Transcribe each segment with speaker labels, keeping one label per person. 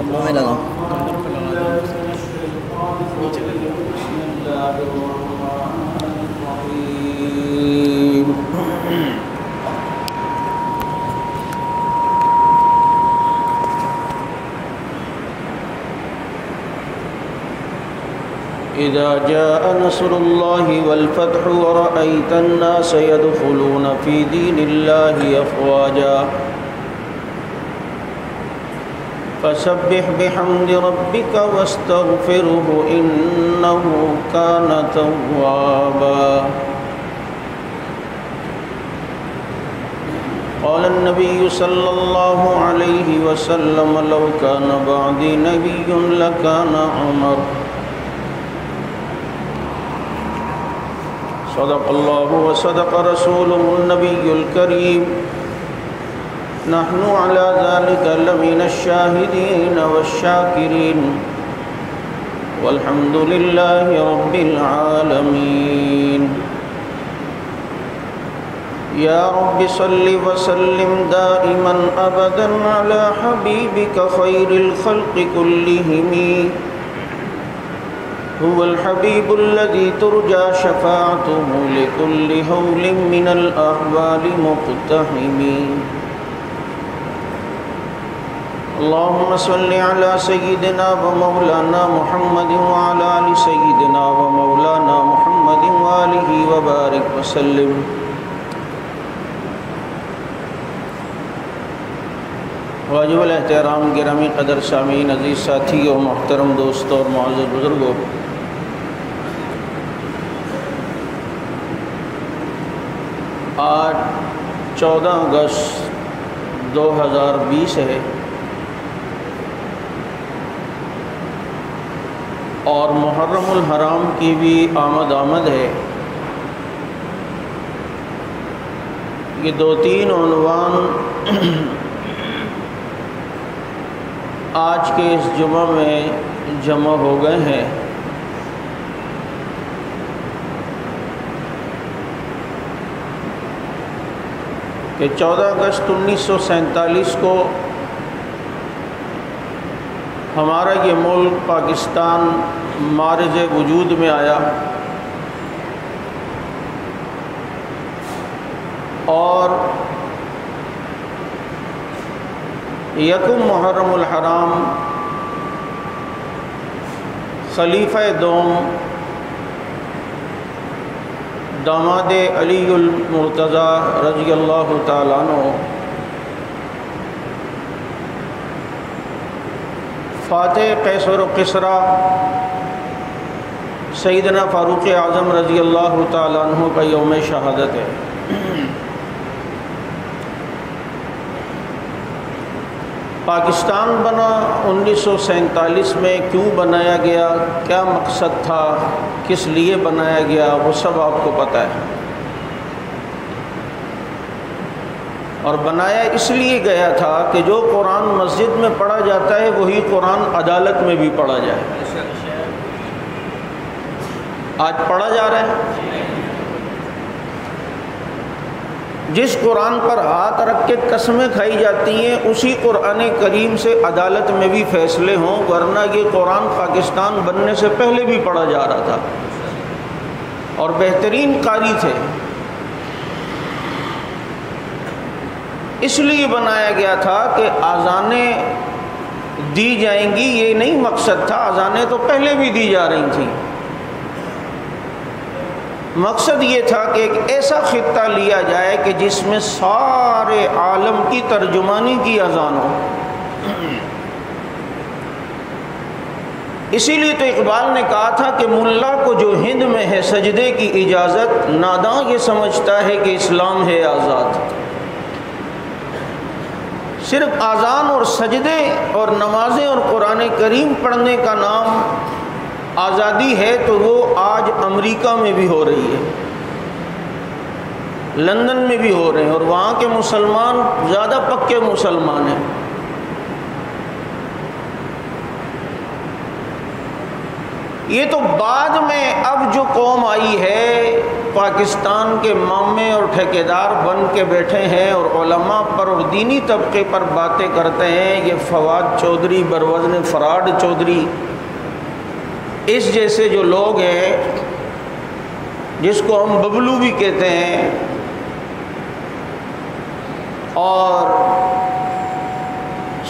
Speaker 1: کپڑوں میں لگاؤں.
Speaker 2: إذا جاء نصر الله والفتح ورأيت الناس يدخلون في دين الله أفواجا فسبح بحمد ربك واستغفره إنه كان توابا. قال النبي صلى الله عليه وسلم لو كان بعدي نبي لكان عمر. صدق الله وصدق رسوله النبي الكريم. نحن على ذلك لمن الشاهدين والشاكرين والحمد لله رب العالمين. يا رب صل وسلم دائما أبدا على حبيبك خير الخلق كلهم. هو الحبيب الذي ترجى شفاعته لكل هول من الأهوال مقتحم. اللهم صل على سيدنا ومولانا محمد وعلى آل سيدنا ومولانا محمد وآله وبارك وسلم. واجب الاحترام گرامی قدر سامعین، عزیز ساتھی اور محترم دوستوں اور معزز بزرگوں، آج 14 اگست 2020 ہے اور محرم الحرام کی بھی آمد ہے. یہ 2-3 عنوان آج کے اس جمعہ میں جمع ہو گئے ہیں. کہ 14 اگست 1947 کو ہمارا یہ ملک پاکستان معرض وجود میں آیا اور یکم محرم الحرام خلیفہ دوم داماد علی المرتضیٰ رضی اللہ تعالیٰ عنہ فاتح قیصر و کسریٰ سیدنا فاروق اعظم رضی اللہ تعالیٰ عنہ کا یوم شہادت ہے. پاکستان بنا 1947 میں کیوں بنایا گیا، کیا مقصد تھا، کس لیے بنایا گیا، وہ سب آپ کو پتہ ہے. اور بنایا اس لیے گیا تھا کہ جو قرآن مسجد میں پڑھا جاتا ہے وہی قرآن عدالت میں بھی پڑھا جائے. آج پڑھا جا رہا ہے. جس قرآن پر ہاتھ رکھ کے قسمیں کھائی جاتی ہیں اسی قرآن کریم سے عدالت میں بھی فیصلے ہوں، ورنہ یہ قرآن پاکستان بننے سے پہلے بھی پڑھا جا رہا تھا اور بہترین قاری تھے. اس لیے بنایا گیا تھا کہ اذانیں دی جائیں گی، یہ نہیں مقصد تھا. اذانیں تو پہلے بھی دی جا رہی تھیں. مقصد یہ تھا کہ ایک ایسا خطہ لیا جائے کہ جس میں سارے عالم کی ترجمانی کی اذان ہو. اسی لیے تو اقبال نے کہا تھا کہ ملا کو جو ہند میں ہے سجدے کی اجازت، ناداں یہ سمجھتا ہے کہ اسلام ہے آزاد. صرف اذان اور سجدے اور نمازیں اور قرآن کریم پڑھنے کا نام آزادی ہے تو وہ آج امریکہ میں بھی ہو رہی ہے، لندن میں بھی ہو رہے ہیں، اور وہاں کے مسلمان زیادہ پکے مسلمان ہیں. یہ تو بعد میں اب جو قوم آئی ہے پاکستان کے مامے اور ٹھیکیدار بن کے بیٹھے ہیں اور علماء پر اور دینی طبقے پر باتیں کرتے ہیں، یہ فواد چودھری، بروزن فراڈ چودھری، اس جیسے جو لوگ ہیں جس کو ہم ببلو بھی کہتے ہیں، اور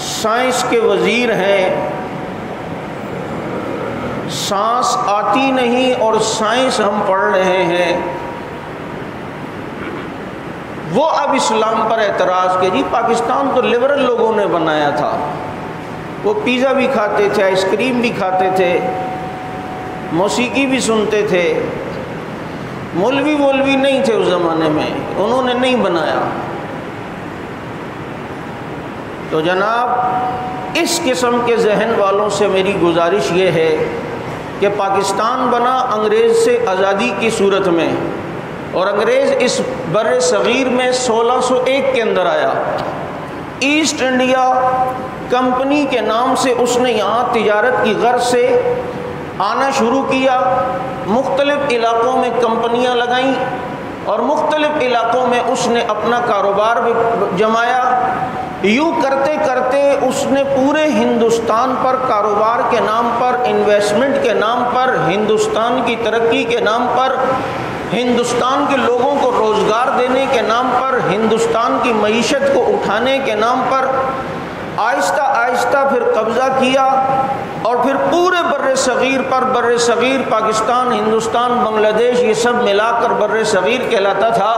Speaker 2: سائنس کے وزیر ہیں، سانس آتی نہیں اور سائنس ہم پڑھ رہے ہیں، وہ اب اسلام پر اعتراض کہ جی پاکستان تو لبرل لوگوں نے بنایا تھا، وہ پیزا بھی کھاتے تھے، آئس کریم بھی کھاتے تھے، موسیقی بھی سنتے تھے، مولوی نہیں تھے اس زمانے میں، انہوں نے نہیں بنایا۔ تو جناب اس قسم کے ذہن والوں سے میری گزارش یہ ہے کہ پاکستان بنا انگریز سے آزادی کی صورت میں، اور انگریز اس بر صغیر میں 1601 کے اندر آیا۔ ایسٹ انڈیا کمپنی کے نام سے اس نے یہاں تجارت کی غرض سے آنا شروع کیا، مختلف علاقوں میں کمپنیاں لگائیں اور مختلف علاقوں میں اس نے اپنا کاروبار بھی جمایا۔ یوں کرتے کرتے اس نے پورے ہندوستان پر کاروبار کے نام پر، انویسٹمنٹ کے نام پر، ہندوستان کی ترقی کے نام پر، ہندوستان کے لوگوں کو روزگار دینے کے نام پر، ہندوستان کی معیشت کو اٹھانے کے نام پر آہستہ آہستہ پھر قبضہ کیا، اور پھر پورے بر صغیر پر، بر صغیر پاکستان، ہندوستان، بنگلہ دیش، یہ سب ملا کر بر صغیر کہلاتا تھا،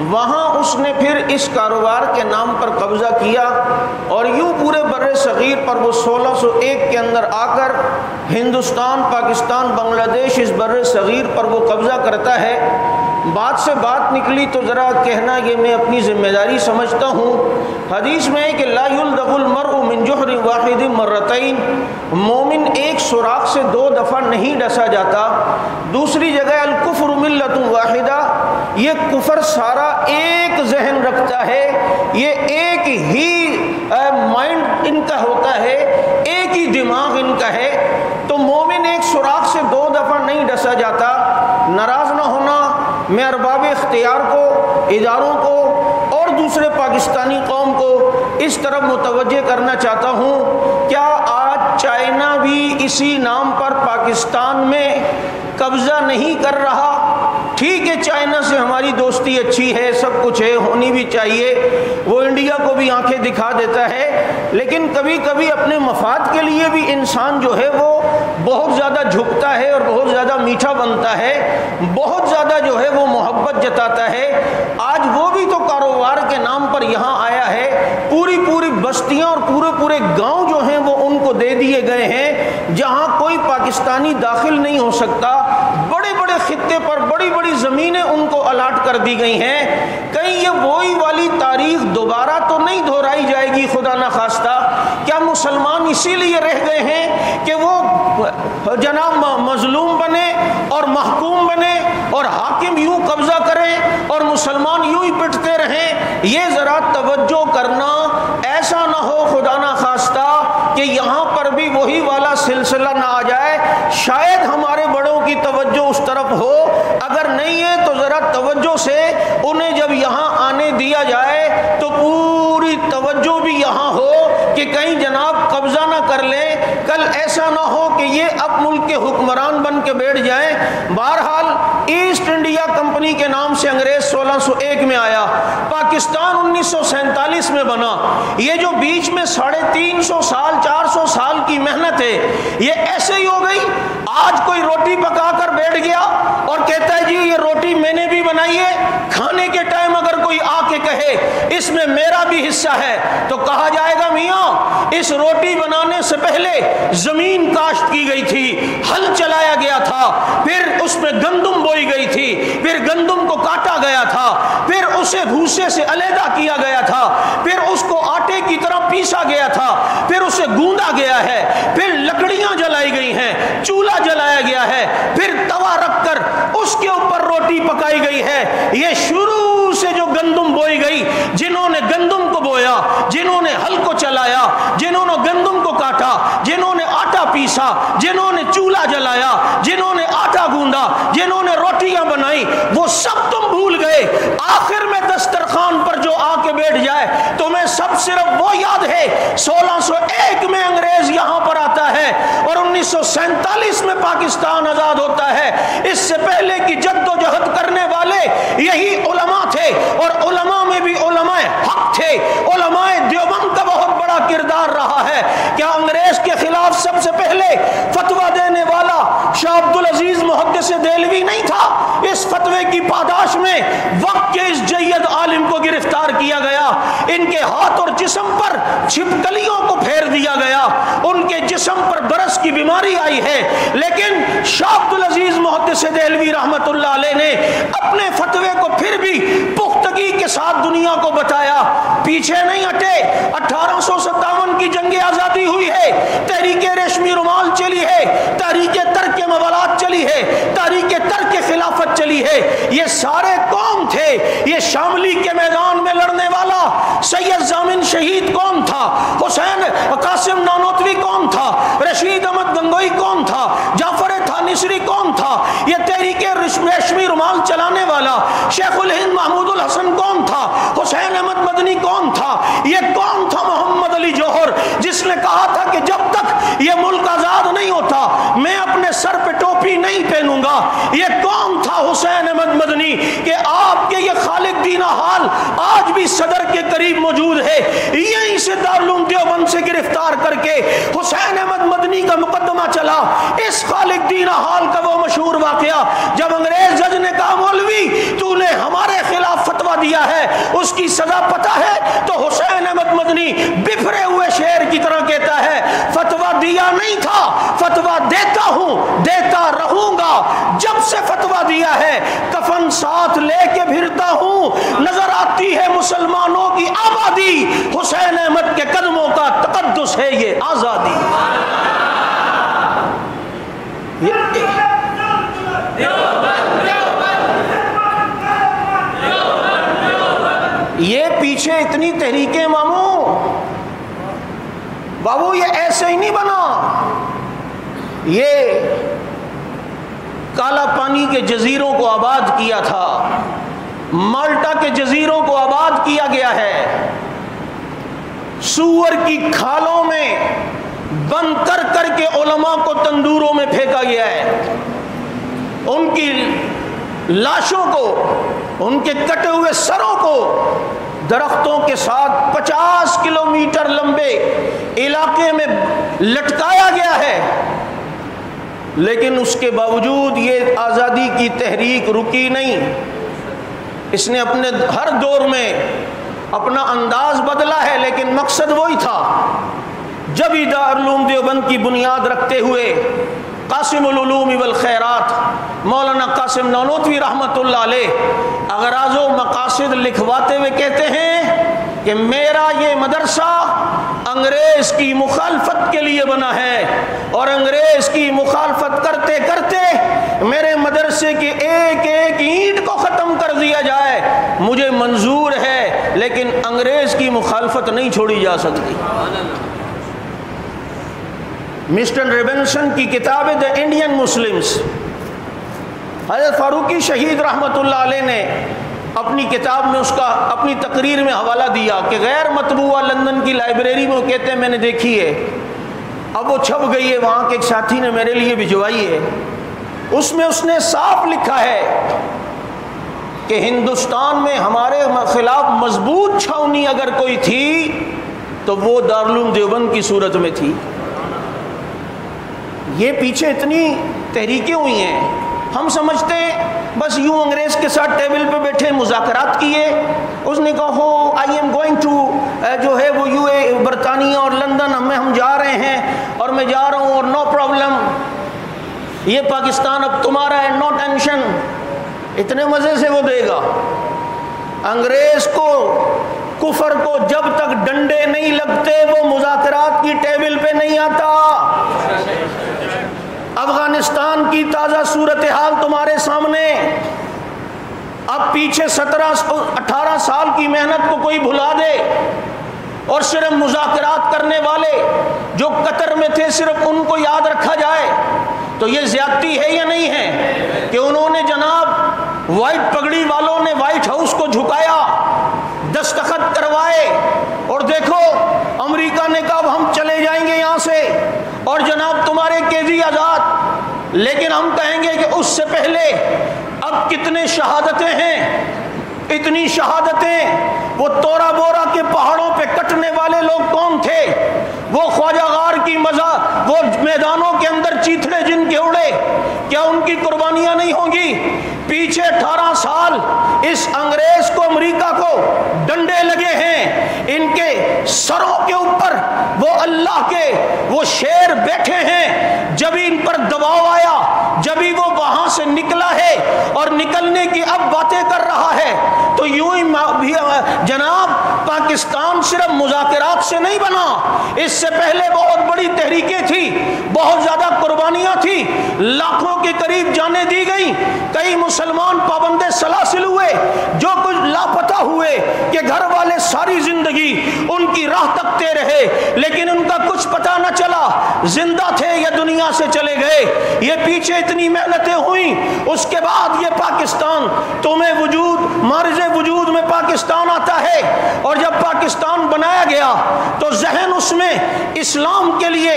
Speaker 2: وہاں اس نے پھر اس کاروبار کے نام پر قبضہ کیا، اور یوں پورے بر صغیر پر وہ 1601 کے اندر آ کر ہندوستان، پاکستان، بنگلہ دیش، اس بر صغیر پر وہ قبضہ کرتا ہے۔ بات سے بات نکلی تو ذرا کہنا یہ میں اپنی ذمہ داری سمجھتا ہوں۔ حدیث میں ہے کہ لا یلدغ المرء من جحر واحد مرتين، مومن ایک سوراخ سے 2 دفعہ نہیں ڈسا جاتا۔ دوسری جگہ الکفر ملۃ واحدہ، یہ کفر سارا ایک ذہن رکھتا ہے، یہ ایک ہی مائنڈ ان کا ہوتا ہے، ایک ہی دماغ ان کا ہے۔ تو مومن ایک سوراخ سے 2 دفعہ نہیں ڈسا جاتا۔ ناراض نہ ہونا، میں ارباب اختیار کو، اداروں کو اور دوسرے پاکستانی قوم کو اس طرف متوجہ کرنا چاہتا ہوں، کیا آج چائنا بھی اسی نام پر پاکستان میں قبضہ نہیں کر رہا؟ ٹھیک ہے، چائنا سے ہماری دوستی اچھی ہے، سب کچھ ہے، ہونی بھی چاہیے، وہ انڈیا کو بھی آنکھیں دکھا دیتا ہے، لیکن کبھی کبھی اپنے مفاد کے لیے بھی انسان جو ہے وہ بہت زیادہ جھکتا ہے اور بہت زیادہ میٹھا بنتا ہے، بہت زیادہ جو ہے وہ محبت جتاتا ہے۔ آج وہ بھی تو کاروبار کے نام پر یہاں آیا ہے، پوری بستیاں اور پورے گاؤں جو ہیں وہ ان کو دے دیے گئے ہیں، جہاں کوئی پاکستانی داخل نہیں ہو سکتا۔ بڑے بڑے خطے پر بڑی زمینیں ان کو الاٹ کر دی گئی ہیں۔ کہیں یہ وہی والی تاریخ دوبارہ تو نہیں دہرائی جائے گی خدا نہ خواستہ؟ کیا مسلمان اسی لیے رہ گئے ہیں کہ وہ جناب مظلوم بنے اور محکوم بنے اور حاکم یوں قبضہ کریں اور مسلمان یوں ہی پٹتے رہیں؟ یہ ذرا توجہ کرنا، ایسا نہ ہو خدا نہ خواستہ کہ یہاں پر بھی وہی والا سلسلہ نہ آ جائے۔ شاید ہمارے بڑوں کی توجہ اس طرف ہو، اگر نہیں ہے تو ذرا توجہ سے انہیں جب یہاں آنے دیا جائے تو پوری توجہ بھی یہاں ہو کہ کہیں جناب قبضہ نہ کر لیں، کل ایسا نہ ہو کہ یہ اب ملک کے حکمران بن کے بیٹھ جائیں۔ بہرحال ایسٹ انڈیا کمپنی کے نام سے انگریز 1601 میں آیا، پاکستان 1947 میں بنا۔ یہ جو بیچ میں 350 سال 400 سال کی محنت ہے، یہ ایسے ہی ہو گئی۔ آج کوئی روٹی پکا کر بیٹھ گیا اور کہتا ہے جی یہ روٹی میں نے بھی بنائی ہے، کھانے کے ٹائم اگر کوئی آ کے کہے اس میں میرا بھی حصہ ہے تو کہا جائے گا میاں اس روٹی بنانے سے پہلے زمین کاشت کی گئی تھی، ہل چلایا گیا تھا، پھر اس میں گندم بوئی گئی تھی، پھر گندم کو کاٹا گیا تھا، پھر اسے بھوسے سے علیحدہ کیا گیا تھا، پھر اس کو آٹے کی طرح پیسا گیا تھا، پھر اسے گوندا گیا ہے، پھر لکڑیاں جلائی گئی ہیں، چولہا جلایا گیا ہے، پھر توا رکھ کر اس کے اوپر روٹی پکائی گئی ہے۔ یہ شروع سے جو گندم بوئی گئی، جنہوں نے گندم کو بویا، جنہوں نے ہل کو چلایا، جنہوں نے گندم کو کاٹا، جنہوں نے آٹا پیسا، جنہوں نے چولہا جلایا، جنہوں نے آٹا گوندا، جنہوں نے روٹیاں بنائی، وہ سب تم بھول گئے۔ آخر میں دسترخوان پر جو آ کے بیٹھ جائے تمہیں سب صرف وہ یاد ہے 1601 میں انگریز یہاں پر آتا ہے اور 1947 میں پاکستان آزاد ہوتا ہے۔ اس سے پہلے کی جد و جہد کرنے والے یہی علماء تھے، اور علماء میں بھی علماء حق تھے۔ علماء دیوبند کا بہت بڑا کردار رہا ہے۔ کیا انگریز کے خلاف سب سے پہلے فتویٰ دینے والا شاہ عبدالعزیز محدث دہلوی نہیں تھا؟ اس فتوے کی پاداش میں وقت کے اس جید عالم کو گرفتار کیا گیا، ان کے ہاتھ اور جسم پر چھپکلیوں کو پھیر دیا گیا، ان کے جسم پر برس کی بیماری آئی ہے، لیکن شاہ عبدالعزیز محدث دہلوی رحمت اللہ علیہ نے اپنے فتوے کو پھر بھی پختگی کے ساتھ دنیا کو بتایا، پیچھے نہیں ہٹے۔ 1857 کی جنگ آزادی ہوئی ہے، تحریک ریشمی رومال چلی ہے، تحریک ترک موالات چلی ہے، تحریک ترک خلافت چلی ہے، یہ سارے کون تھے؟ یہ شاملی کے میدان میں لڑنے والا سید ضامن شہید کون تھا؟ حسین قاسم نانوتوی کون تھا؟ رشید احمد گنگوئی کون تھا؟ جعفر تھانسری کون تھا؟ یہ تحریک ریشمی رومال چلانے والا شیخ الہند محمود الحسن کون تھا؟ حسین احمد مدنی کون تھا؟ یہ کون تھا محمد علی جوہر جس نے کہا تھا کہ جب تک یہ ملک آزاد نہیں ہوتا میں اپنے سر پہ ٹوپی نہیں پہنوں گا؟ یہ کون تھا حسین احمد مدنی کہ آپ کے یہ خالق دینہ حال آج بھی صدر کے قریب موجود ہے؟ یہیں سے دارالعلوم دیوبند سے گرفتار کر کے حسین احمد مدنی کا مقدمہ چلا۔ اس خالق دینہ حال کا وہ مشہور واقعہ جب انگریز جج نے کہا مولوی تو نے ہمارے خلاف فتویٰ دیا ہے، اس کی سزا پتہ ہے؟ تو حسین احمد مدنی بفرے ہوئے شعر کی طرح کہتا ہے فتویٰ دیا نہیں تھا، فتویٰ دیتا ہوں، دیتا رہوں گا، جب سے فتویٰ دیا ہے کفن ساتھ لے کے پھرتا ہوں، نظر آتی ہے مسلمانوں کی آبادی، حسین احمد کے قدموں کا تقدس ہے یہ آزادی۔ یہ پیچھے اتنی تحریکیں ماموں بابو یہ ایسے ہی نہیں بنا، یہ کالا پانی کے جزیروں کو آباد کیا تھا، مالٹا کے جزیروں کو آباد کیا گیا ہے، سور کی کھالوں میں بند کر کر کے علماء کو تندوروں میں پھینکا گیا ہے، ان کی لاشوں کو، ان کے کٹے ہوئے سروں کو درختوں کے ساتھ 50 کلومیٹر لمبے علاقے میں لٹکایا گیا ہے، لیکن اس کے باوجود یہ آزادی کی تحریک رکی نہیں۔ اس نے اپنے ہر دور میں اپنا انداز بدلا ہے، لیکن مقصد وہی تھا۔ جب ہی دارالعلوم دیوبند کی بنیاد رکھتے ہوئے قاسم العلوم والخیرات مولانا قاسم نانوتوی رحمت اللہ علیہ اغراض و مقاصد لکھواتے ہوئے کہتے ہیں کہ میرا یہ مدرسہ انگریز کی مخالفت کے لیے بنا ہے، اور انگریز کی مخالفت کرتے کرتے میرے مدرسے کی ایک ایک اینٹ کو ختم کر دیا جائے مجھے منظور ہے، لیکن انگریز کی مخالفت نہیں چھوڑی جا سکتی۔ مسٹر ریبنسن کی کتاب ہے دی انڈین مسلمز، حضرت فاروقی شہید رحمت اللہ علیہ نے اپنی کتاب میں اس کا اپنی تقریر میں حوالہ دیا کہ غیر مطبوعہ لندن کی لائبریری میں وہ کہتے ہیں میں نے دیکھی ہے، اب وہ چھپ گئی ہے، وہاں کے ایک ساتھی نے میرے لیے بھجوائی ہے، اس میں اس نے صاف لکھا ہے کہ ہندوستان میں ہمارے خلاف مضبوط چھاونی اگر کوئی تھی تو وہ دارالعلوم دیوبند کی صورت میں تھی۔ یہ پیچھے اتنی تحریکیں ہوئی ہیں، ہم سمجھتے بس یوں انگریز کے ساتھ ٹیبل پہ بیٹھے مذاکرات کیے، اس نے کہا ہو آئی ایم گوئنگ ٹو جو ہے وہ یو اے برطانیہ اور لندن ہم جا رہے ہیں اور میں جا رہا ہوں اور نو پرابلم، یہ پاکستان اب تمہارا ہے، نو ٹینشن، اتنے مزے سے وہ دے گا۔ انگریز کو کفر کو جب تک ڈنڈے نہیں لگتے وہ مذاکرات کی ٹیبل پہ نہیں آتا۔ افغانستان کی تازہ صورتحال تمہارے سامنے، اب پیچھے 17-18 سال کی محنت کو کوئی بھلا دے اور صرف مذاکرات کرنے والے جو قطر میں تھے صرف ان کو یاد رکھا جائے، تو یہ زیادتی ہے یا نہیں ہے کہ انہوں نے جناب وائٹ پگڑی والوں نے وائٹ ہاؤس کو جھکایا، دستخط کروائے، اور دیکھو امریکہ نے کہا اب ہم چلے جائیں گے یہاں سے اور جناب تمہارے قیدی آزاد، لیکن ہم کہیں گے کہ اس سے پہلے اب کتنے شہادتیں ہیں، اتنی شہادتیں۔ وہ تورا بورا کے پہاڑوں پہ کٹنے والے لوگ کون تھے؟ وہ خواجہ غار کی وہ میدانوں کے اندر چیتڑے جن کے اڑے، کیا ان کی قربانیاں نہیں ہوں گی؟ پیچھے 18 سال اس انگریز کو، امریکہ کو ڈنڈے لگے ہیں، ان کے سروں کے اوپر وہ اللہ کے وہ شیر بیٹھے ہیں، جب ان پر دباؤ آیا، جب ہی وہ وہاں سے نکلا ہے اور نکلنے کی اب باتیں کر رہا ہے، تو یوں ہی جناب پاکستان صرف مذاکرات سے نہیں بنا، اس سے پہلے بہت بڑی تحریکیں تھی، بہت زیادہ قربانیاں تھی، لاکھوں کے قریب جانیں دی گئی، کئی مسلمان پابند سلاسل ہوئے، جو کچھ لاپتہ ہوئے کہ گھر والے ساری زندگی ان کی راہ تکتے رہے لیکن ان کا کچھ پتہ نہ چلا زندہ تھے یا دنیا سے چلے گئے۔ یہ پیچھے اتنی محنتیں ہوئیں، اس کے بعد یہ پاکستان تمہیں مارز وجود میں پاکستان آتا ہے، اور جب پاکستان بنایا گیا تو ذہن اس میں اسلام کے لیے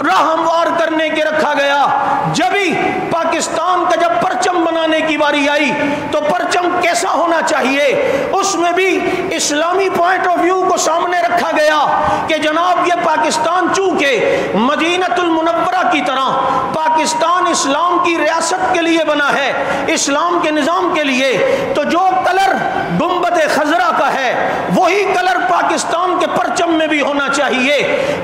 Speaker 2: راہ ہموار کرنے کے رکھا گیا۔ جب ہی پاکستان کا جب پرچم بنانے کی باری آئی تو پرچم کیسا ہونا چاہیے، اس میں بھی اسلامی پوائنٹ آف ویو کو سامنے رکھا گیا کہ جناب یہ پاکستان چونکہ مدینہ المنورہ کی طرح پاکستان اسلام کی ریاست کے لیے بنا ہے، اسلام کے نظام کے لیے، تو جو کلر گنبد خضرا کا ہے وہی کلر پاکستان کے پرچم میں بھی ہونا چاہیے،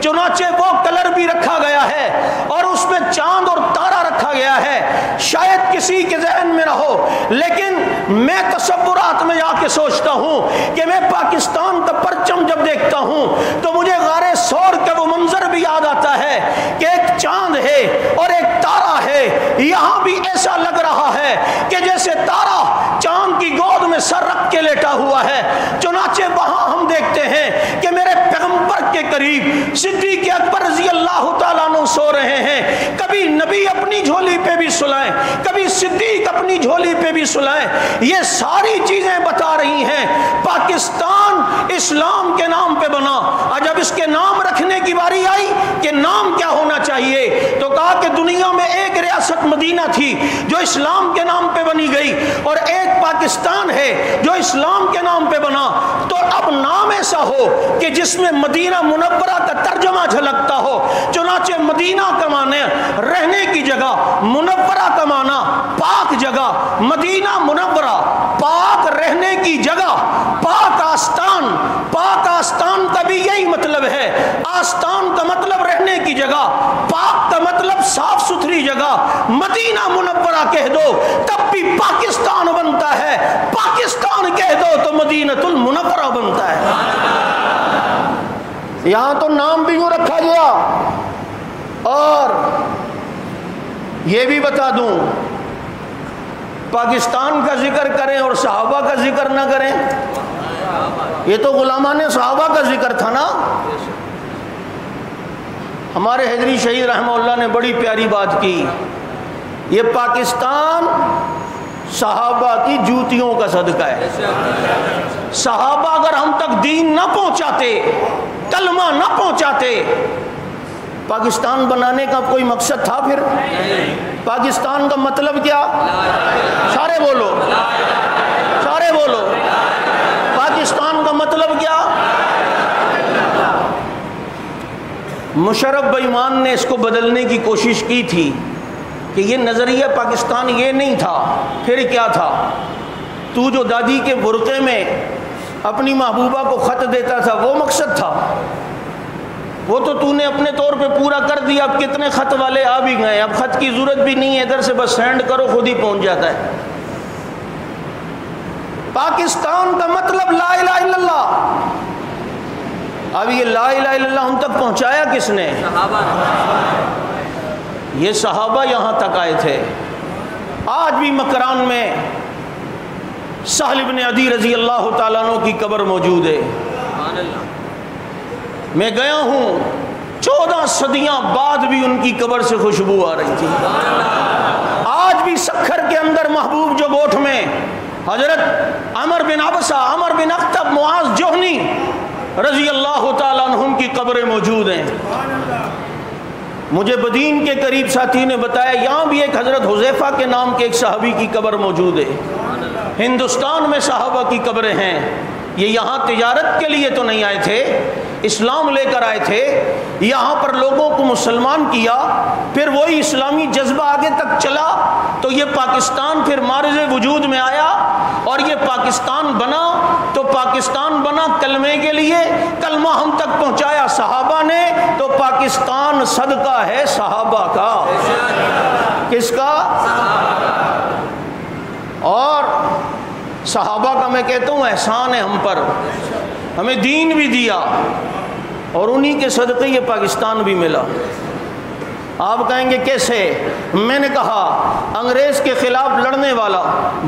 Speaker 2: چنانچہ وہ کلر بھی رکھا گیا ہے اور اس میں چاند اور تارا رکھا گیا ہے۔ شاید کسی کے ذہن میں نہ ہو، لیکن میں تصورات میں جا کے سوچتا ہوں کہ میں پاکستان کا پرچم جب دیکھتا ہوں تو مجھے غار سور کا وہ منظر بھی یاد آتا ہے کہ ایک چاند ہے اور ایک تارا ہے، یہاں بھی ایسا لگ رہا ہے کہ جیسے تارا چاند کی گود میں سر رکھ کے لیٹا ہوا ہے۔ چنانچہ وہاں ہم دیکھتے ہیں کہ میرے پیغمبر کے قریب صدیق اکبر رضی اللہ تعالیٰ عنہ سو رہے ہیں، کبھی نبی اپنی جھولی پہ بھی سلائیں، کبھی صدیق اپنی جھولی پہ بھی سلائیں۔ یہ ساری چیزیں بتا رہی ہیں پاکستان اسلام کے نام پہ بنا، اور جب اس کے نام رکھنے کی باری آئی کہ نام کیا ہونا چاہیے تو کہا کہ دنیا میں ایک ریاست مدینہ تھی جو اسلام کے نام پہ بنی گئی اور ایک پاکستان ہے جو اسلام کے نام پہ بنا، تو اب نام ایسا ہو کہ جس میں مدینہ منورہ کا ترجمہ جھلکتا ہو۔ چنانچہ مدینہ کا معنی رہنے کی جگہ، منورہ کا معنی پاک جگہ، مدینہ منورہ پاک رہنے کی جگہ، پاک آستان، پاک آستان کا بھی یہی مطلب ہے، آستان کا مطلب رہنے کی جگہ، پاک کا مطلب صاف ستھری جگہ، مدینہ منورہ کہہ دو تب بھی پاکستان بنتا ہے، پاکستان کہہ دو تو مدینہ المنورہ بنتا ہے۔ یہاں تو نام بھی یوں رکھا گیا، اور یہ بھی بتا دوں پاکستان کا ذکر کریں اور صحابہ کا ذکر نہ کریں، یہ تو غلامان صحابہ کا ذکر تھا نا۔ ہمارے حیدری شہید رحمہ اللہ نے بڑی پیاری بات کی، یہ پاکستان صحابہ کی جوتیوں کا صدقہ ہے۔ صحابہ اگر ہم تک دین نہ پہنچاتے، کلمہ نہ پہنچاتے، پاکستان بنانے کا کوئی مقصد تھا؟ پھر پاکستان کا مطلب کیا؟ سارے بولو، سارے بولو، پاکستان کا مطلب کیا؟ مشرف بے ایمان نے اس کو بدلنے کی کوشش کی تھی کہ یہ نظریہ پاکستان یہ نہیں تھا، پھر کیا تھا؟ تو جو دادی کے برقعے میں اپنی محبوبہ کو خط دیتا تھا وہ مقصد تھا، وہ تو نے اپنے طور پہ پورا کر دیا، اب کتنے خط والے آ بھی گئے، اب خط کی ضرورت بھی نہیں ہے، ادھر سے بس سینڈ کرو خود ہی پہنچ جاتا ہے۔ پاکستان کا مطلب لا الہ الا اللہ۔ اب یہ لا الہ الا اللہ ہم تک پہنچایا کس نے؟ یہ صحابہ یہاں تک آئے تھے۔ آج بھی مکران میں سہل بن عدی رضی اللہ تعالیٰ عنہ کی قبر موجود ہے۔ میں گیا ہوں 14 صدیاں بعد بھی ان کی قبر سے خوشبو آ رہی تھی۔ آج بھی سکھر کے اندر محبوب جو گوٹھ میں حضرت عمر بن عبسہ، عمر بن اخطب، معاذ جوہنی رضی اللہ تعالیٰ عنہم کی قبریں موجود ہیں۔ مجھے بدین کے قریب ساتھی نے بتایا یہاں بھی ایک حضرت حذیفہ کے نام کے ایک صحابی کی قبر موجود ہے۔ ہندوستان میں صحابہ کی قبریں ہیں۔ یہ یہاں تجارت کے لیے تو نہیں آئے تھے، اسلام لے کر آئے تھے، یہاں پر لوگوں کو مسلمان کیا، پھر وہی اسلامی جذبہ آگے تک چلا تو یہ پاکستان پھر معرض وجود میں آیا، اور یہ پاکستان بنا تو پاکستان بنا کلمے کے لیے، کلمہ ہم تک پہنچایا صحابہ نے، تو پاکستان صدقہ ہے صحابہ کا۔ کس کا؟ اور صحابہ کا میں کہتا ہوں احسان ہے ہم پر، ہمیں دین بھی دیا اور انہی کے صدقے یہ پاکستان بھی ملا۔ آپ کہیں گے کیسے؟ میں نے کہا انگریز کے خلاف لڑنے والا،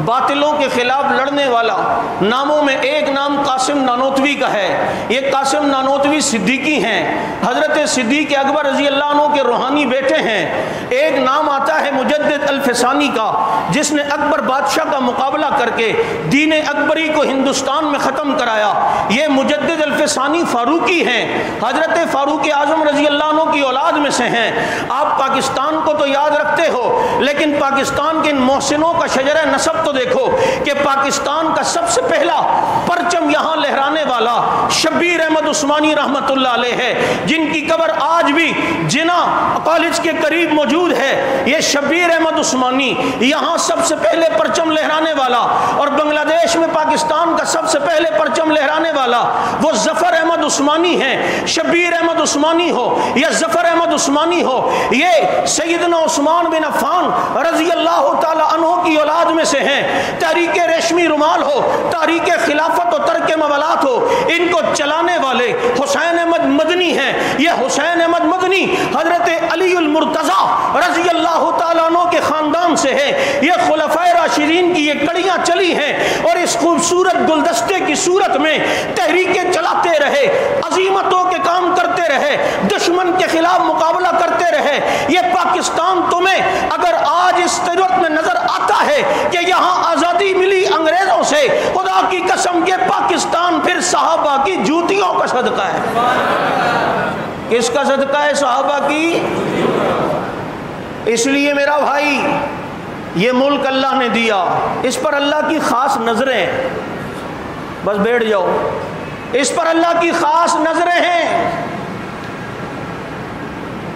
Speaker 2: باطلوں کے خلاف لڑنے والا، ناموں میں ایک نام قاسم نانوتوی کا ہے۔ یہ قاسم نانوتوی صدیقی ہیں، حضرت صدیق اکبر رضی اللہ عنہ کے روحانی بیٹے ہیں۔ ایک نام آتا ہے مجدد الفسانی کا، جس نے اکبر بادشاہ کا مقابلہ کر کے دین اکبری کو ہندوستان میں ختم کرایا۔ یہ مجدد الفسانی فاروقی ہیں، حضرت فاروق اعظم رضی اللہ عنہ کی اولاد میں سے ہیں۔ آپ پاکستان کو تو یاد رکھتے ہو، لیکن پاکستان کے ان محسنوں کا شجرہ نسب تو دیکھو کہ پاکستان کا سب سے پہلا پرچم یہاں لہرانے والا شبیر احمد عثمانی رحمت اللہ علیہ ہے، جن کی قبر آج بھی جنا کالج کے قریب موجود ہے۔ یہ شبیر احمد عثمانی یہاں سب سے پہلے پرچم لہرانے والا، اور بنگلہ دیش میں پاکستان کا سب سے پہلے پرچم لہرانے والا وہ ظفر احمد عثمانی ہیں۔ شبیر احمد عثمانی ہو یا ظفر احمد عثمانی ہو، یہ سیدنا عثمان بن عفان رضی اللہ تعالی عنہ کی اولاد میں سے ہیں۔ تحریک ریشمی رومال ہو، تحریک خلافت و ترک موالات ہو، ان کو چلانے والے حسین احمد مدنی ہیں۔ یہ حسین احمد مدنی حضرت علی المرتضی رضی اللہ تعالی عنہ کے خاندان سے ہے۔ یہ خلفائے راشدین کی یہ کڑیاں چلی ہیں، اور اس خوبصورت گلدستے کی صورت میں تحریکیں چلاتے رہے، عظیمتوں کے کام کرتے رہے، دشمن کے خلاف مقابلہ کرتے رہے۔ یہ پاکستان تمہیں اگر آج اس صورت میں نظر آتا ہے کہ یہاں آزادی ملی انگریزوں سے، خدا کی قسم یہ پاکستان پھر صحابہ کی جوتیوں کا صدقہ ہے۔ کس کا صدقہ ہے؟ صحابہ کی۔ اس لیے میرا بھائی یہ ملک اللہ نے دیا، اس پر اللہ کی خاص نظریں، بس بیٹھ جاؤ، اس پر اللہ کی خاص نظریں ہیں۔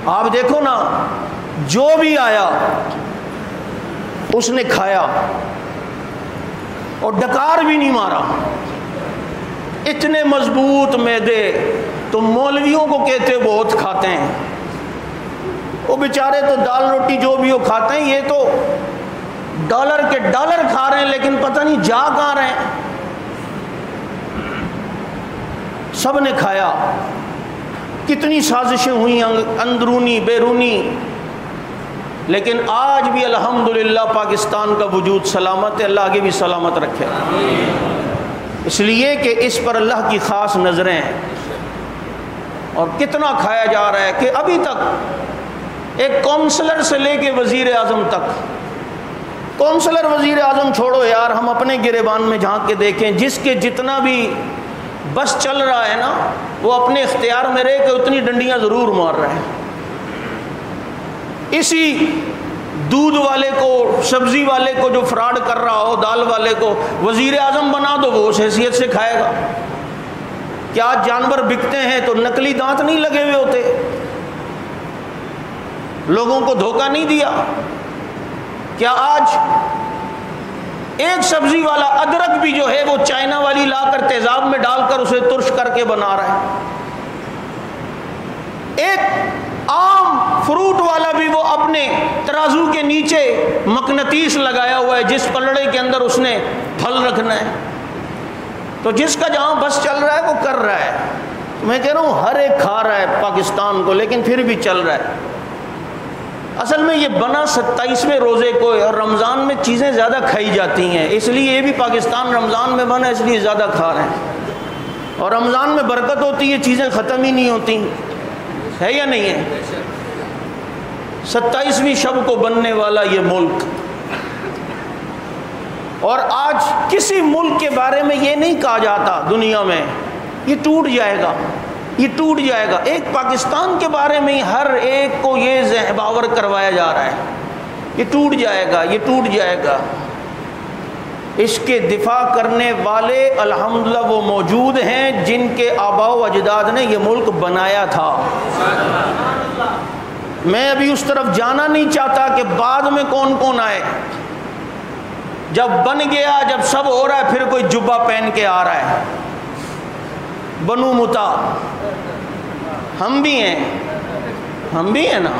Speaker 2: آپ دیکھو نا، جو بھی آیا اس نے کھایا اور ڈکار بھی نہیں مارا۔ اتنے مضبوط معدے تو مولویوں کو کہتے بہت کھاتے ہیں، وہ بیچارے تو دال روٹی جو بھی وہ کھاتے ہیں، یہ تو ڈالر کے ڈالر کھا رہے ہیں، لیکن پتہ نہیں جا کہاں رہے ہیں۔ سب نے کھایا، کتنی سازشیں ہوئیں اندرونی بیرونی، لیکن آج بھی الحمدللہ پاکستان کا وجود سلامت ہے، اللہ آگے بھی سلامت رکھے۔ اس لیے کہ اس پر اللہ کی خاص نظریں ہیں۔ اور کتنا کھایا جا رہا ہے کہ ابھی تک ایک کونسلر سے لے کے وزیر اعظم تک، کونسلر وزیر اعظم چھوڑو یار، ہم اپنے گریبان میں جھانک کے دیکھیں، جس کے جتنا بھی بس چل رہا ہے نا، وہ اپنے اختیار میں رہ کے اتنی ڈنڈیاں ضرور مار رہے ہیں۔ اسی دودھ والے کو، سبزی والے کو جو فراڈ کر رہا ہو، دال والے کو وزیر اعظم بنا دو، وہ اس حیثیت سے کھائے گا۔ کیا جانور بکتے ہیں تو نقلی دانت نہیں لگے ہوئے ہوتے؟ لوگوں کو دھوکہ نہیں دیا؟ کیا آج ایک سبزی والا ادرک بھی جو ہے وہ چائنا والی لا کر تیزاب میں ڈال کر اسے ترش کر کے بنا رہا ہے؟ ایک عام فروٹ والا بھی وہ اپنے ترازو کے نیچے مقناطیس لگایا ہوا ہے، جس پلڑے کے اندر اس نے پھل رکھنا ہے۔ تو جس کا جہاں بس چل رہا ہے وہ کر رہا ہے۔ میں کہہ رہا ہوں ہر ایک کھا رہا ہے پاکستان کو، لیکن پھر بھی چل رہا ہے۔ اصل میں یہ بنا 27ویں روزے کو، اور رمضان میں چیزیں زیادہ کھائی جاتی ہیں، اس لیے یہ بھی پاکستان رمضان میں بنا، اس لیے زیادہ کھا رہے ہیں۔ اور رمضان میں برکت ہوتی ہے، چیزیں ختم ہی نہیں ہوتی، ہے یا نہیں ہے؟ 27ویں شب کو بننے والا یہ ملک، اور آج کسی ملک کے بارے میں یہ نہیں کہا جاتا دنیا میں یہ ٹوٹ جائے گا، یہ ٹوٹ جائے گا۔ ایک پاکستان کے بارے میں ہی ہر ایک کو یہ ذہن باور کروایا جا رہا ہے یہ ٹوٹ جائے گا، یہ ٹوٹ جائے گا۔ اس کے دفاع کرنے والے الحمدللہ وہ موجود ہیں جن کے آباء و اجداد نے یہ ملک بنایا تھا۔ میں ابھی اس طرف جانا نہیں چاہتا کہ بعد میں کون کون آئے، جب بن گیا، جب سب ہو رہا ہے، پھر کوئی جبہ پہن کے آ رہا ہے۔ بنو متا ہم بھی ہیں نا،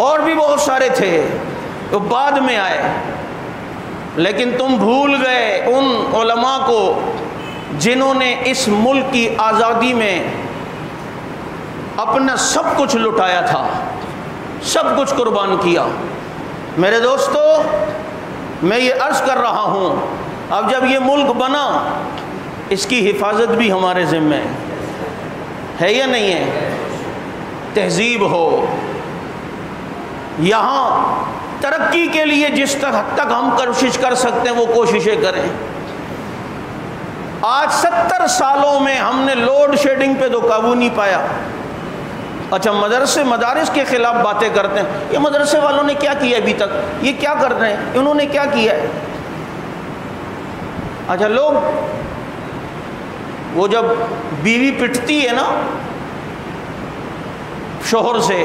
Speaker 2: اور بھی بہت سارے تھے تو بعد میں آئے، لیکن تم بھول گئے ان علماء کو جنہوں نے اس ملک کی آزادی میں اپنا سب کچھ لٹایا تھا، سب کچھ قربان کیا۔ میرے دوستو، میں یہ عرض کر رہا ہوں، اب جب یہ ملک بنا اس کی حفاظت بھی ہمارے ذمہ ہے یا نہیں ہے؟ تہذیب ہو، یہاں ترقی کے لیے جس حد تک ہم کوشش کر سکتے ہیں وہ کوششیں کریں۔ آج 70 سالوں میں ہم نے لوڈ شیڈنگ پہ تو قابو نہیں پایا۔ اچھا، مدارس کے خلاف باتیں کرتے ہیں، یہ مدرسے والوں نے کیا کیا ابھی تک، یہ کیا کر رہے ہیں، انہوں نے کیا کیا ہے؟ اچھا، لوگ وہ جب بیوی پٹتی ہے نا شوہر سے،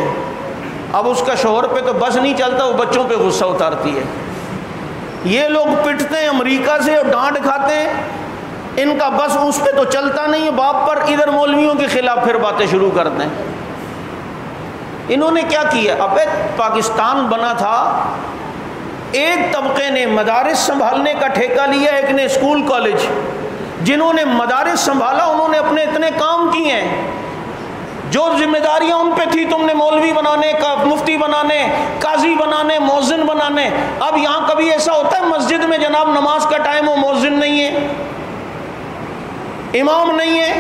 Speaker 2: اب اس کا شوہر پہ تو بس نہیں چلتا، وہ بچوں پہ غصہ اتارتی ہے۔ یہ لوگ پٹتے ہیں امریکہ سے اور ڈانٹ کھاتے ہیں، ان کا بس اس پہ تو چلتا نہیں ہے باپ پر، ادھر مولویوں کے خلاف پھر باتیں شروع کرتے ہیں۔ انہوں نے کیا کیا؟ اب پاکستان بنا تھا، ایک طبقے نے مدارس سنبھالنے کا ٹھیکہ لیا، ایک نے اسکول کالج۔ جنہوں نے مدارس سنبھالا انہوں نے اپنے اتنے کام کیے ہیں، جو ذمہ داریاں ان پہ تھی، تم نے مولوی بنانے کا، مفتی بنانے، قاضی بنانے، مؤذن بنانے۔ اب یہاں کبھی ایسا ہوتا ہے مسجد میں جناب نماز کا ٹائم ہو، مؤذن نہیں ہے، امام نہیں ہے؟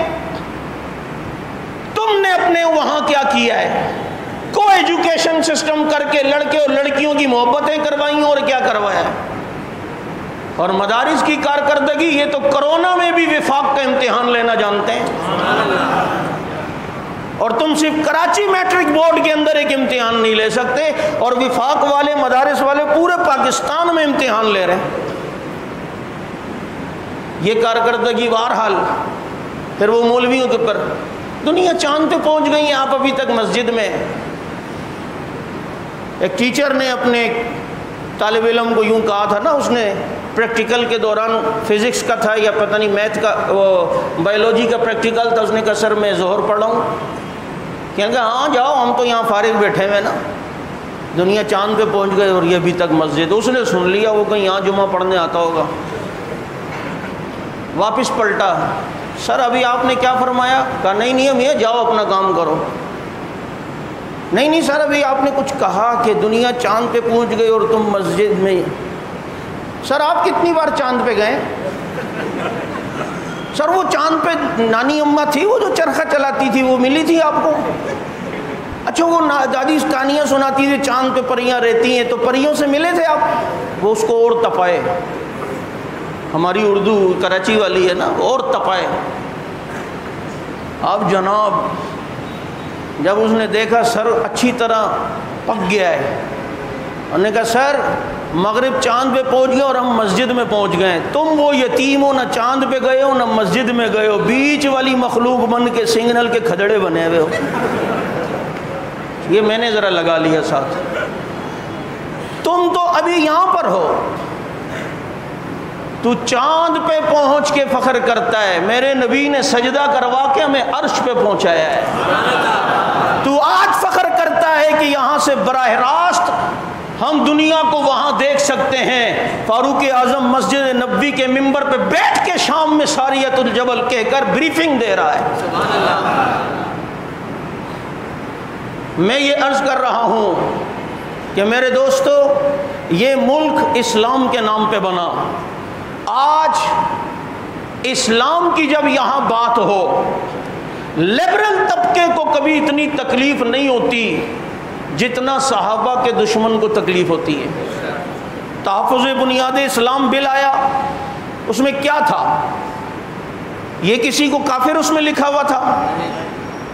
Speaker 2: تم نے اپنے وہاں کیا کیا ہے؟ کو ایجوکیشن سسٹم کر کے لڑکے اور لڑکیوں کی محبتیں کروائیں، اور کیا کروایا؟ اور مدارس کی کارکردگی، یہ تو کرونا میں بھی وفاق کا امتحان لینا جانتے ہیں، اور تم صرف کراچی میٹرک بورڈ کے اندر ایک امتحان نہیں لے سکتے، اور وفاق والے مدارس والے پورے پاکستان میں امتحان لے رہے ہیں۔ یہ کارکردگی بہرحال پھر وہ مولویوں کے اوپر۔ دنیا چاند پہ پہنچ گئی ہیں، آپ ابھی تک مسجد میں۔ ایک ٹیچر نے اپنے طالب علم کو یوں کہا تھا نا، اس نے پریکٹیکل کے دوران فزکس کا تھا یا پتہ نہیں میتھ کا، وہ بایولوجی کا پریکٹیکل تھا، اس نے کہا سر میں ظہر پڑھاؤں؟ کہنے کہ ہاں جاؤ، ہم تو یہاں فارغ بیٹھے ہوئے نا، دنیا چاند پہ پہنچ گئے اور یہ ابھی تک مسجد۔ اس نے سن لیا، وہ کہیں یہاں جمعہ پڑھنے آتا ہوگا، واپس پلٹا، سر ابھی آپ نے کیا فرمایا؟ کہا نہیں میاں، جاؤ اپنا کام کرو۔ نہیں سر، ابھی آپ نے کچھ کہا کہ دنیا چاند پہ پہنچ گئی اور تم مسجد میں۔ سر آپ کتنی بار چاند پہ گئے؟ سر وہ چاند پہ نانی اماں تھی، وہ جو چرخہ چلاتی تھی، وہ ملی تھی آپ کو؟ اچھا، وہ دادی کہانیاں سناتی تھی چاند پہ پریاں رہتی ہیں، تو پریوں سے ملے تھے آپ؟ وہ اس کو اور تپائے، ہماری اردو کراچی والی ہے نا، اور تپائے۔ اب جناب جب اس نے دیکھا سر اچھی طرح پک گیا ہے، انہوں نے کہا سر مغرب چاند پہ پہنچ گئے اور ہم مسجد میں پہنچ گئے، تم وہ یتیم ہو، نہ چاند پہ گئے ہو نہ مسجد میں گئے ہو، بیچ والی مخلوق بن کے سگنل کے کھدڑے بنے ہوئے ہو۔ یہ میں نے ذرا لگا لیا ساتھ۔ تم تو ابھی یہاں پر ہو، تو چاند پہ پہنچ کے فخر کرتا ہے، میرے نبی نے سجدہ کروا کے ہمیں عرش پہ پہنچایا ہے۔ تو آج فخر کرتا ہے کہ یہاں سے براہ راست ہم دنیا کو وہاں دیکھ سکتے ہیں۔ فاروق اعظم مسجد نبوی کے ممبر پہ بیٹھ کے شام میں ساریت الجبل کہہ کر بریفنگ دے رہا ہے۔ میں یہ عرض کر رہا ہوں کہ میرے دوستو، یہ ملک اسلام کے نام پہ بنا۔ آج اسلام کی جب یہاں بات ہو، لبرل طبقے کو کبھی اتنی تکلیف نہیں ہوتی جتنا صحابہ کے دشمن کو تکلیف ہوتی ہے۔ تحفظ بنیاد اسلام بل آیا، اس میں کیا تھا؟ یہ کسی کو کافر اس میں لکھا ہوا تھا،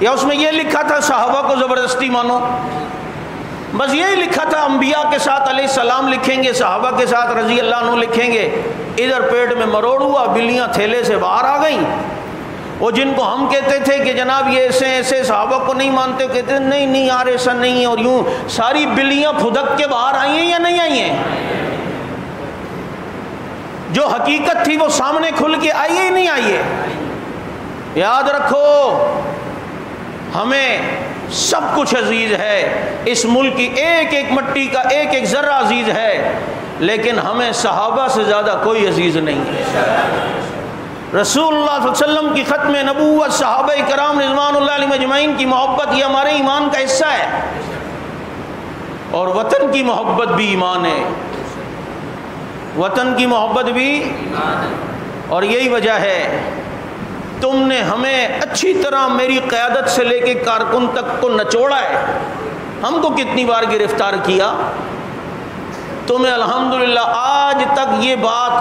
Speaker 2: یا اس میں یہ لکھا تھا صحابہ کو زبردستی مانو؟ بس یہی لکھا تھا انبیاء کے ساتھ علیہ السلام لکھیں گے، صحابہ کے ساتھ رضی اللہ عنہ لکھیں گے۔ ادھر پیٹ میں مروڑ ہوا، بلیاں تھیلے سے باہر آ گئیں۔ وہ جن کو ہم کہتے تھے کہ جناب یہ ایسے ایسے صحابہ کو نہیں مانتے، کہتے ہیں نہیں نہیں یار ایسا نہیں ہے، اور یوں ساری بلیاں پھدک کے باہر آئی ہیں یا نہیں آئی ہیں؟ جو حقیقت تھی وہ سامنے کھل کے آئی ہے نہیں آئی ہے؟ یاد رکھو، ہمیں سب کچھ عزیز ہے، اس ملک کی ایک ایک مٹی کا ایک ایک ذرہ عزیز ہے، لیکن ہمیں صحابہ سے زیادہ کوئی عزیز نہیں ہے۔ رسول اللہ صلی اللہ علیہ وسلم کی ختم نبوت، صحابہ کرام رضوان اللہ علیہم اجمعین کی محبت، یہ ہمارے ایمان کا حصہ ہے، اور وطن کی محبت بھی ایمان ہے، وطن کی محبت بھی، اور یہی وجہ ہے تم نے ہمیں اچھی طرح میری قیادت سے لے کے کارکن تک کو نچوڑا ہے، ہم کو کتنی بار گرفتار کیا، تمہیں الحمدللہ آج تک یہ بات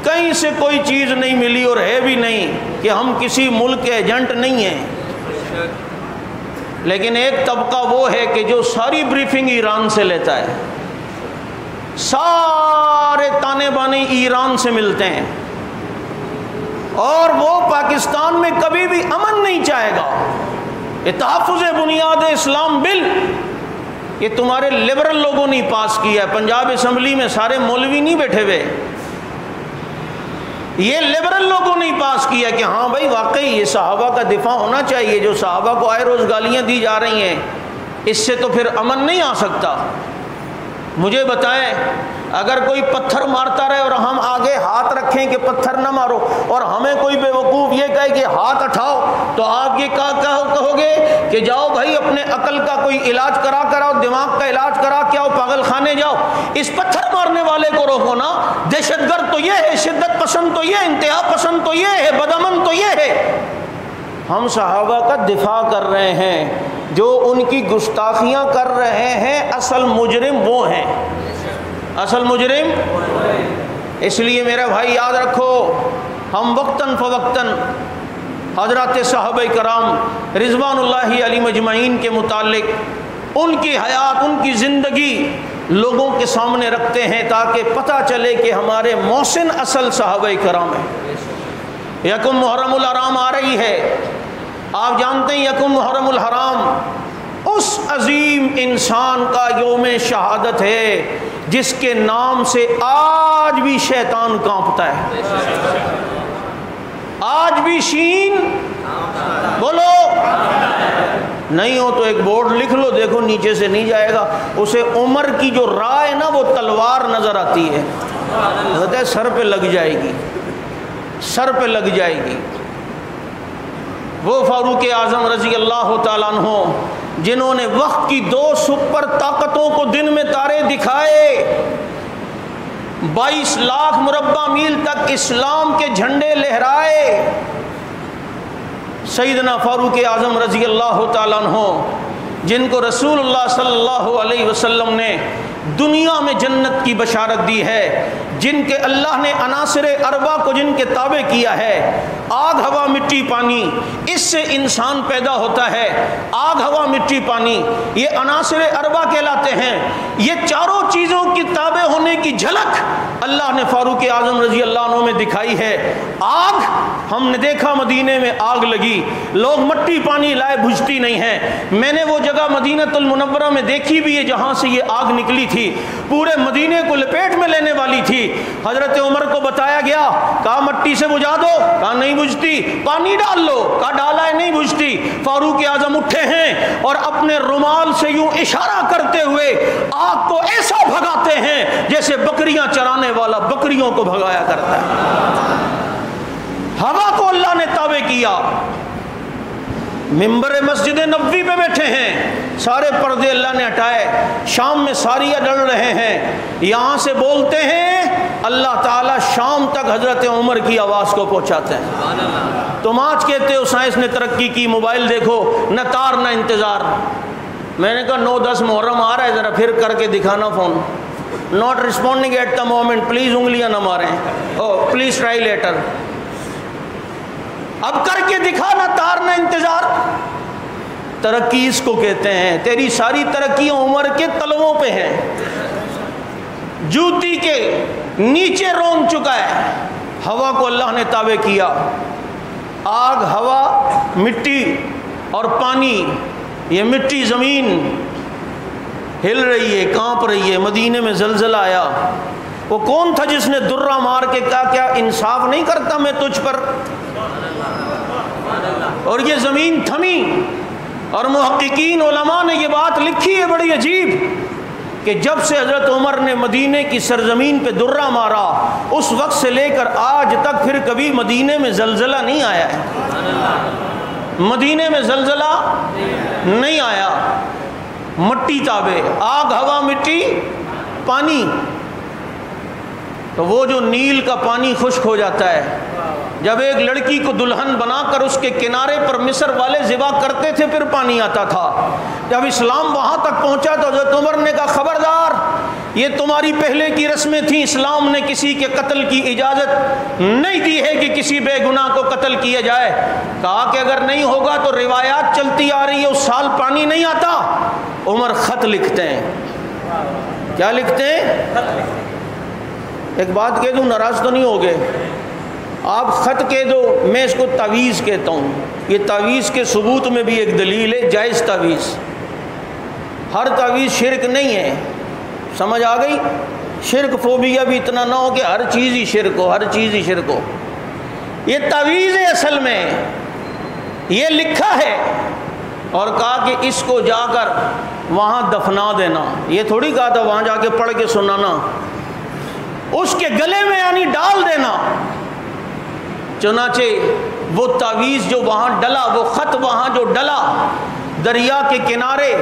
Speaker 2: کہیں سے کوئی چیز نہیں ملی، اور ہے بھی نہیں کہ ہم کسی ملک کے ایجنٹ نہیں ہیں۔ لیکن ایک طبقہ وہ ہے کہ جو ساری بریفنگ ایران سے لیتا ہے، سارے تانے بانے ایران سے ملتے ہیں، اور وہ پاکستان میں کبھی بھی امن نہیں چاہے گا۔ یہ تحفظ بنیاد اسلام بل، یہ تمہارے لبرل لوگوں نے پاس کیا ہے، پنجاب اسمبلی میں سارے مولوی نہیں بیٹھے ہوئے، یہ لبرل لوگوں نے پاس کیا کہ ہاں بھائی واقعی یہ صحابہ کا دفاع ہونا چاہیے، جو صحابہ کو آئے روز گالیاں دی جا رہی ہیں، اس سے تو پھر امن نہیں آ سکتا۔ مجھے بتائیں، اگر کوئی پتھر مارتا رہے اور ہم آگے ہاتھ رکھیں کہ پتھر نہ مارو، اور ہمیں کوئی بے وقوف یہ کہے کہ ہاتھ اٹھاؤ، تو آپ یہ کہو گے کہ جاؤ بھائی اپنے عقل کا کوئی علاج کرا کر آؤ، دماغ کا علاج کرا کے آؤ، پاگل خانے جاؤ، اس پتھر مارنے والے کو روکو نا۔ دہشت گرد تو یہ ہے، شدت پسند تو یہ، انتہا پسند تو یہ ہے، بدامن تو یہ ہے۔ ہم صحابہ کا دفاع کر رہے ہیں، جو ان کی گستاخیاں کر رہے ہیں اصل مجرم وہ ہیں، اصل مجرم۔ اس لیے میرا بھائی یاد رکھو، ہم وقتاً فوقتاً حضرات صحابہ کرام رضوان اللہ علیہم اجمعین کے متعلق ان کی حیات، ان کی زندگی لوگوں کے سامنے رکھتے ہیں، تاکہ پتہ چلے کہ ہمارے محسن اصل صحابہ کرام ہیں۔ یکم محرم الحرام آ رہی ہے، آپ جانتے ہیں یکم محرم الحرام اس عظیم انسان کا یوم شہادت ہے جس کے نام سے آج بھی شیطان کانپتا ہے، آج بھی شین بولو نہیں ہو تو ایک بورڈ لکھ لو، دیکھو نیچے سے نہیں جائے گا، اسے عمر کی جو راہ ہے نا وہ تلوار نظر آتی ہے، کہتا ہے سر پہ لگ جائے گی، سر پہ لگ جائے گی۔ وہ فاروق اعظم رضی اللہ تعالیٰ عنہ جنہوں نے وقت کی دو سپر طاقتوں کو دن میں تارے دکھائے، 22 لاکھ مربع میل تک اسلام کے جھنڈے لہرائے، سیدنا فاروق اعظم رضی اللہ تعالیٰ عنہ جن کو رسول اللہ صلی اللہ علیہ وسلم نے دنیا میں جنت کی بشارت دی ہے، جن کے اللہ نے عناصر اربع کو جن کے تابع کیا ہے، آگ ہوا مٹی پانی، اس سے انسان پیدا ہوتا ہے، آگ ہوا مٹی پانی یہ عناصر اربع کہلاتے ہیں۔ یہ چاروں چیزوں کی تابع ہونے کی جھلک اللہ نے فاروق اعظم رضی اللہ عنہ میں دکھائی ہے۔ آگ، ہم نے دیکھا مدینے میں آگ لگی، لوگ مٹی پانی لائے بجھتی نہیں ہے۔ میں نے وہ جگہ مدینہ المنورہ میں دیکھی بھی ہے جہاں سے یہ آگ نکلی تھی، پورے مدینے کو لپیٹ میں لینے والی تھی۔ حضرت عمر کو بتایا گیا، کہا مٹی سے بجھا دو، کہا نہیں بجھتی، پانی ڈال لو، کہا ڈالا ہے نہیں بجھتی۔ فاروق اعظم اٹھے ہیں اور اپنے رومال سے یوں اشارہ کرتے ہوئے آگ کو ایسا بھگاتے ہیں جیسے بکریاں چرانے والا بکریوں کو بھگایا کرتا ہے۔ ہوا کو اللہ نے تابع کیا، ممبر مسجد نبوی پہ بیٹھے ہیں، سارے پردے اللہ نے ہٹائے، شام میں ساریہ ڈل رہے ہیں، یہاں سے بولتے ہیں اللہ تعالیٰ شام تک حضرت عمر کی آواز کو پہنچاتے ہیں۔ تم آج کہتے ہو سائنس نے ترقی کی، موبائل دیکھو، نہ تار نہ انتظار۔ میں نے کہا 9-10 محرم آ رہا ہے، ذرا پھر کر کے دکھانا phone. Not responding at the moment, please انگلیاں نہ ماریں، پلیز ٹرائی لیٹر۔ اب کر کے دکھا، نہ تار نہ انتظار۔ ترقی اس کو کہتے ہیں۔ تیری ساری ترقی عمر کے تلووں پہ ہیں، جوتی کے نیچے رون چکا ہے۔ ہوا کو اللہ نے تابع کیا، آگ، ہوا، مٹی اور پانی، یہ مٹی زمین ہل رہی ہے، کانپ رہی ہے۔ مدینے میں زلزلہ آیا، وہ کون تھا جس نے درہ مار کے کہا کیا انصاف نہیں کرتا میں تجھ پر؟ اور یہ زمین تھمی، اور محققین علماء نے یہ بات لکھی ہے بڑی عجیب کہ جب سے حضرت عمر نے مدینے کی سرزمین پہ درہ مارا، اس وقت سے لے کر آج تک پھر کبھی مدینے میں زلزلہ نہیں آیا ہے۔ مدینے میں زلزلہ نہیں آیا، مٹی تابع، آگ، ہوا، مٹی، پانی۔ تو وہ جو نیل کا پانی خشک ہو جاتا ہے، جب ایک لڑکی کو دلہن بنا کر اس کے کنارے پر مصر والے ذبح کرتے تھے پھر پانی آتا تھا۔ جب اسلام وہاں تک پہنچا تو حضرت عمر نے کہا خبردار، یہ تمہاری پہلے کی رسمیں تھیں، اسلام نے کسی کے قتل کی اجازت نہیں دی ہے کہ کسی بے گناہ کو قتل کیا جائے۔ کہا کہ اگر نہیں ہوگا تو روایات چلتی آ رہی ہے اس سال پانی نہیں آتا۔ عمر خط لکھتے ہیں، کیا لکھتے ہیں؟ ایک بات کہہ دوں، ناراض تو نہیں ہوگے؟ آپ خط کہہ دو، میں اس کو تعویذ کہتا ہوں۔ یہ تعویذ کے ثبوت میں بھی ایک دلیل ہے، جائز تعویذ۔ ہر تعویذ شرک نہیں ہے، سمجھ آ گئی؟ شرک فوبیا بھی اتنا نہ ہو کہ ہر چیز ہی شرک ہو، ہر چیز ہی شرک ہو۔ یہ تعویذ ہے، اصل میں یہ لکھا ہے اور کہا کہ اس کو جا کر وہاں دفنا دینا۔ یہ تھوڑی کہا تھا وہاں جا کے پڑھ کے سنانا، اس کے گلے میں یعنی ڈال دینا۔ چنانچہ وہ تعویذ جو وہاں ڈلا، وہ خط وہاں جو ڈلا دریا کے کنارے،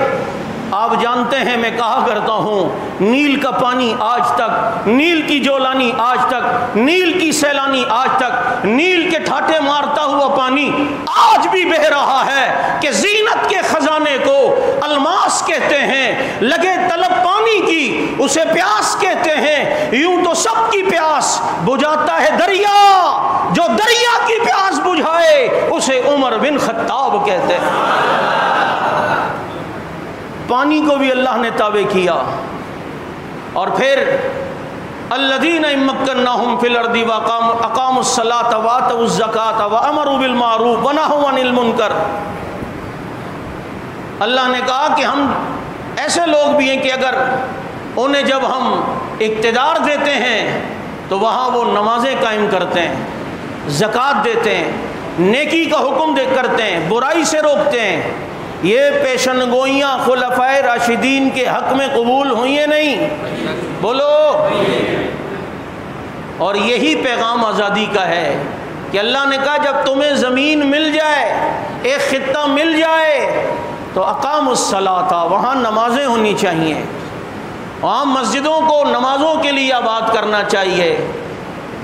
Speaker 2: آپ جانتے ہیں میں کہا کرتا ہوں نیل کا پانی آج تک، نیل کی جولانی آج تک، نیل کی سیلانی آج تک، نیل کے ٹھاٹے مارتا ہوا پانی آج بھی بہہ رہا ہے کہ زینت کے خزانے کو الماس کہتے ہیں، لگے طلب پانی کی اسے پیاس کہتے ہیں۔ یوں تو سب کی پیاس بجھاتا ہے دریا، جو دریا کی پیاس بجھائے اسے عمر بن خطاب کہتے ہیں۔ پانی کو بھی اللہ نے تابع کیا۔ اور پھر الذین مکناہم فی الارض واقاموا الصلاۃ وآتوا الزکاۃ وامروا بالمعروف ونہوا عن المنکر۔ اللہ نے کہا کہ ہم ایسے لوگ بھی ہیں کہ اگر انہیں جب ہم اقتدار دیتے ہیں تو وہاں وہ نمازیں قائم کرتے ہیں، زکوٰۃ دیتے ہیں، نیکی کا حکم کرتے ہیں، برائی سے روکتے ہیں۔ یہ پیشن گوئیاں خلفائے راشدین کے حق میں قبول ہوئی ہیں نہیں؟ بولو۔ اور یہی پیغام آزادی کا ہے کہ اللہ نے کہا جب تمہیں زمین مل جائے، ایک خطہ مل جائے تو اقاموا الصلاۃ، وہاں نمازیں ہونی چاہیے، وہاں مسجدوں کو نمازوں کے لیے آباد کرنا چاہیے،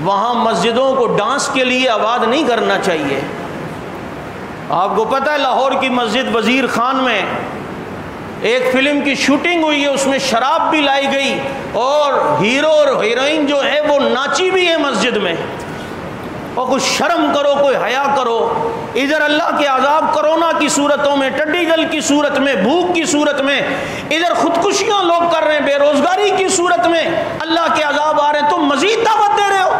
Speaker 2: وہاں مسجدوں کو ڈانس کے لیے آباد نہیں کرنا چاہیے۔ آپ کو پتہ ہے لاہور کی مسجد وزیر خان میں ایک فلم کی شوٹنگ ہوئی ہے، اس میں شراب بھی لائی گئی اور ہیرو اور ہیروئن جو ہے وہ ناچی بھی ہے مسجد میں۔ اور کچھ شرم کرو، کوئی حیا کرو۔ ادھر اللہ کے عذاب کرونا کی صورتوں میں، ٹڈی دل کی صورت میں، بھوک کی صورت میں، ادھر خودکشیاں لوگ کر رہے ہیں، بے روزگاری کی صورت میں اللہ کے عذاب آ رہے ہیں، تم مزید دعوت دے رہے ہو۔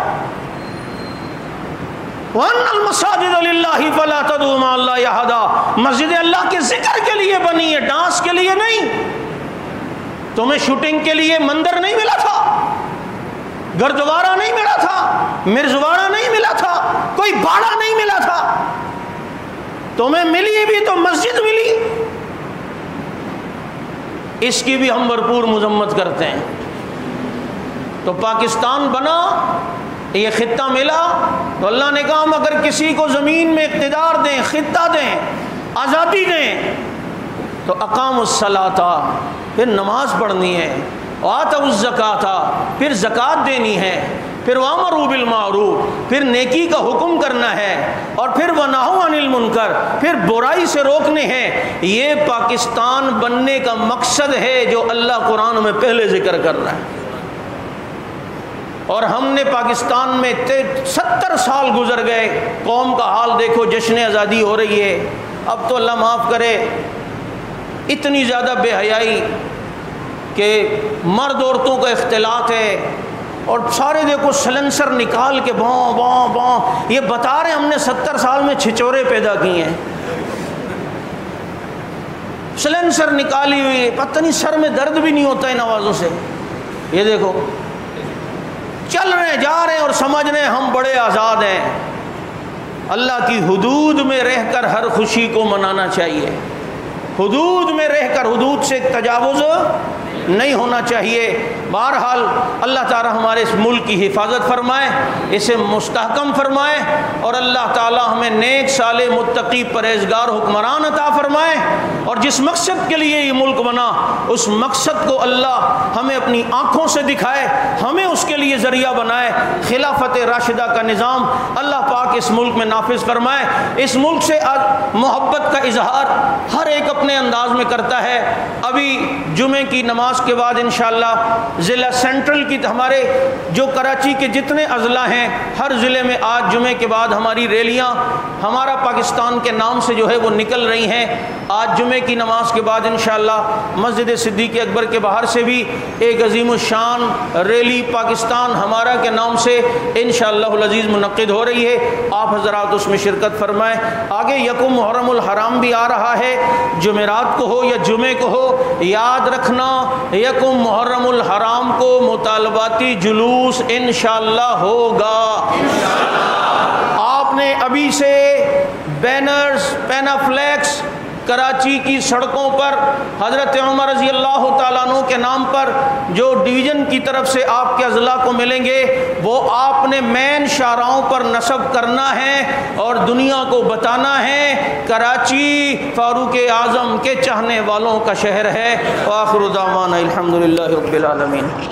Speaker 2: وَأَنَّ الْمَسَاجِدَ لِلَّهِ فَلَا تَدْعُوا مَعَ اللَّهِ أَحَدًا، مسجد اللہ کے ذکر کے لیے بنی ہے، ڈانس کے لیے نہیں۔ تمہیں شوٹنگ کے لیے مندر نہیں ملا تھا، گردوارہ نہیں ملا تھا، مرزوارہ نہیں ملا تھا، کوئی باڑہ نہیں ملا تھا، تمہیں ملی بھی تو مسجد ملی۔ اس کی بھی ہم بھرپور مذمت کرتے ہیں۔ تو پاکستان بنا، یہ خطہ ملا تو اللہ نے کہا ہم اگر کسی کو زمین میں اقتدار دیں، خطہ دیں، آزادی دیں تو اقاموا الصلاۃ، پھر نماز پڑھنی ہے، وآتوا الزکاۃ، پھر زکوٰۃ دینی ہے، پھر وامروا بالمعروف، پھر نیکی کا حکم کرنا ہے، اور پھر ونہوا عن المنکر، پھر برائی سے روکنے ہیں۔ یہ پاکستان بننے کا مقصد ہے جو اللہ قرآن میں پہلے ذکر کر رہا ہے۔ اور ہم نے پاکستان میں 70 سال گزر گئے، قوم کا حال دیکھو، جشن آزادی ہو رہی ہے، اب تو اللہ معاف کرے اتنی زیادہ بے حیائی کہ مرد عورتوں کا اختلاط ہے، اور سارے دیکھو سلنسر نکال کے بھاں بھاں بھاں، یہ بتا رہے ہم نے 70 سال میں چھچورے پیدا کیے ہیں، سلنسر نکالی ہوئی، پتہ نہیں سر میں درد بھی نہیں ہوتا ان آوازوں سے۔ یہ دیکھو چل رہے ہیں، جا رہے ہیں، اور سمجھ رہے ہیں ہم بڑے آزاد ہیں۔ اللہ کی حدود میں رہ کر ہر خوشی کو منانا چاہیے، حدود میں رہ کر حدود سے تجاوز نہیں ہونا چاہیے۔ بہرحال اللہ تعالی ہمارے اس ملک کی حفاظت فرمائے، اسے مستحکم فرمائے، اور اللہ تعالی ہمیں نیک صالح متقی پرہیزگار حکمران عطا فرمائے، اور جس مقصد کے لیے یہ ملک بنا اس مقصد کو اللہ ہمیں اپنی آنکھوں سے دکھائے، ہمیں اس کے لیے ذریعہ بنائے۔ خلافت راشدہ کا نظام اللہ پاک اس ملک میں نافذ فرمائے۔ اس ملک سے محبت کا اظہار ہر ایک اپنے انداز میں کرتا ہے۔ ابھی جمعے کی نماز کے بعد انشاءاللہ ضلع سینٹرل کی ہمارے جو کراچی کے جتنے اضلاع ہیں، ہر ضلع میں آج جمعے کے بعد ہماری ریلیاں ہمارا پاکستان کے نام سے جو ہے وہ نکل رہی ہیں۔ آج جمعے کی نماز کے بعد انشاءاللہ مسجد صدیق اکبر کے باہر سے بھی ایک عظیم الشان ریلی پاکستان ہمارا کے نام سے انشاءاللہ العزیز منعقد ہو رہی ہے، آپ حضرات اس میں شرکت فرمائیں۔ آگے یکم محرم الحرام بھی آ رہا ہے، جمعرات کو ہو یا جمعے کو ہو، یاد رکھنا یکم محرم الحرام کو مطالباتی جلوس انشاءاللہ ہوگا۔ آپ نے ابھی سے بینرز، پینافلیکس کراچی کی سڑکوں پر حضرت عمر رضی اللہ تعالیٰ عنہ کے نام پر جو ڈویژن کی طرف سے آپ کے اضلاع کو ملیں گے، وہ آپ نے مین شاہراہوں پر نصب کرنا ہے اور دنیا کو بتانا ہے کراچی فاروق اعظم کے چاہنے والوں کا شہر ہے۔ وآخر دعوانا الحمدللہ رب العالمین۔